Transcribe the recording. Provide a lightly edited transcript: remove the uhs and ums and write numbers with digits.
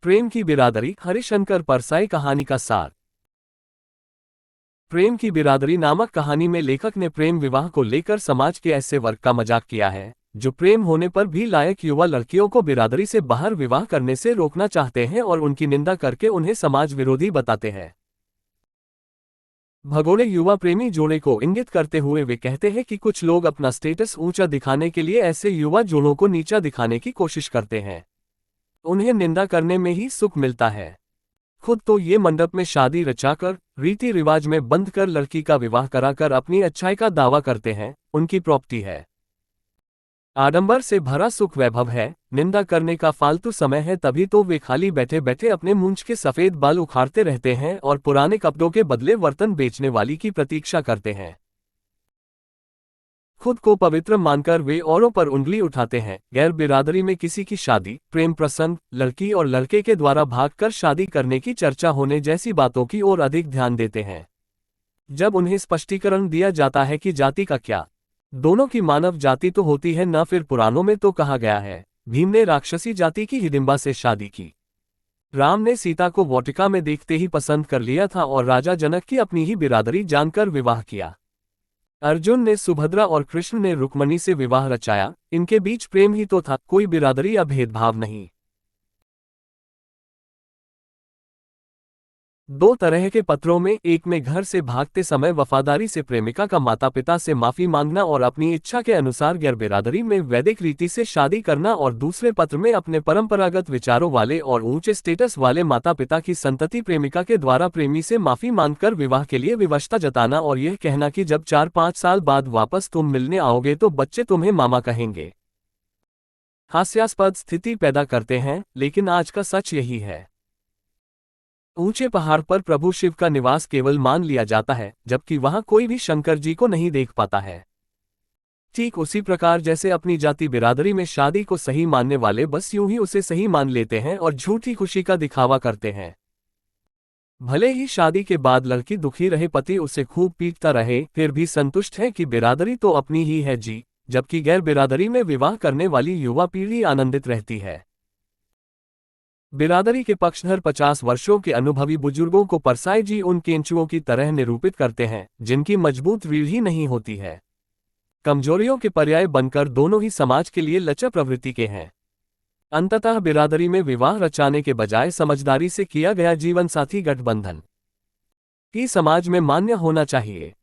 प्रेम की बिरादरी, हरिशंकर परसाई कहानी का सार। प्रेम की बिरादरी नामक कहानी में लेखक ने प्रेम विवाह को लेकर समाज के ऐसे वर्ग का मजाक किया है जो प्रेम होने पर भी लायक युवा लड़कियों को बिरादरी से बाहर विवाह करने से रोकना चाहते हैं और उनकी निंदा करके उन्हें समाज विरोधी बताते हैं। भगोड़े युवा प्रेमी जोड़े को इंगित करते हुए वे कहते हैं कि कुछ लोग अपना स्टेटस ऊंचा दिखाने के लिए ऐसे युवा जोड़ों को नीचा दिखाने की कोशिश करते हैं। उन्हें निंदा करने में ही सुख मिलता है। खुद तो ये मंडप में शादी रचाकर, रीति रिवाज में बंध कर लड़की का विवाह कराकर अपनी अच्छाई का दावा करते हैं, उनकी प्रॉपर्टी है, आडंबर से भरा सुख वैभव है, निंदा करने का फालतू समय है, तभी तो वे खाली बैठे बैठे अपने मूंछ के सफेद बाल उखाड़ते रहते हैं और पुराने कपड़ों के बदले बर्तन बेचने वाली की प्रतीक्षा करते हैं। खुद को पवित्र मानकर वे औरों पर उंगली उठाते हैं। गैर बिरादरी में किसी की शादी, प्रेम प्रसंग, लड़की और लड़के के द्वारा भागकर शादी करने की चर्चा होने जैसी बातों की ओर अधिक ध्यान देते हैं। जब उन्हें स्पष्टीकरण दिया जाता है कि जाति का क्या, दोनों की मानव जाति तो होती है न, फिर पुराणों में तो कहा गया है, भीम ने राक्षसी जाति की हिडिंबा से शादी की, राम ने सीता को वाटिका में देखते ही पसंद कर लिया था और राजा जनक की अपनी ही बिरादरी जानकर विवाह किया, अर्जुन ने सुभद्रा और कृष्ण ने रुक्मणी से विवाह रचाया, इनके बीच प्रेम ही तो था, कोई बिरादरी या भेदभाव नहीं। दो तरह के पत्रों में, एक में घर से भागते समय वफादारी से प्रेमिका का माता पिता से माफी मांगना और अपनी इच्छा के अनुसार गैर बिरादरी में वैदिक रीति से शादी करना, और दूसरे पत्र में अपने परंपरागत विचारों वाले और ऊंचे स्टेटस वाले माता पिता की संतति प्रेमिका के द्वारा प्रेमी से माफी मांगकर विवाह के लिए विवशता जताना और यह कहना कि जब 4-5 साल बाद वापस तुम मिलने आओगे तो बच्चे तुम्हें मामा कहेंगे। हास्यास्पद स्थिति पैदा करते हैं, लेकिन आज का सच यही है। ऊंचे पहाड़ पर प्रभु शिव का निवास केवल मान लिया जाता है, जबकि वहां कोई भी शंकर जी को नहीं देख पाता है। ठीक उसी प्रकार जैसे अपनी जाति बिरादरी में शादी को सही मानने वाले बस यूं ही उसे सही मान लेते हैं और झूठी खुशी का दिखावा करते हैं। भले ही शादी के बाद लड़की दुखी रहे, पति उसे खूब पीटता रहे, फिर भी संतुष्ट है कि बिरादरी तो अपनी ही है जी, जबकि गैर बिरादरी में विवाह करने वाली युवा पीढ़ी आनंदित रहती है। बिरादरी के पक्षधर 50 वर्षों के अनुभवी बुजुर्गों को परसाई जी उन केंचुओं की तरह निरूपित करते हैं जिनकी मजबूत रीढ़ ही नहीं होती है, कमजोरियों के पर्याय बनकर दोनों ही समाज के लिए लचर प्रवृत्ति के हैं। अंततः बिरादरी में विवाह रचाने के बजाय समझदारी से किया गया जीवन साथी गठबंधन ही समाज में मान्य होना चाहिए।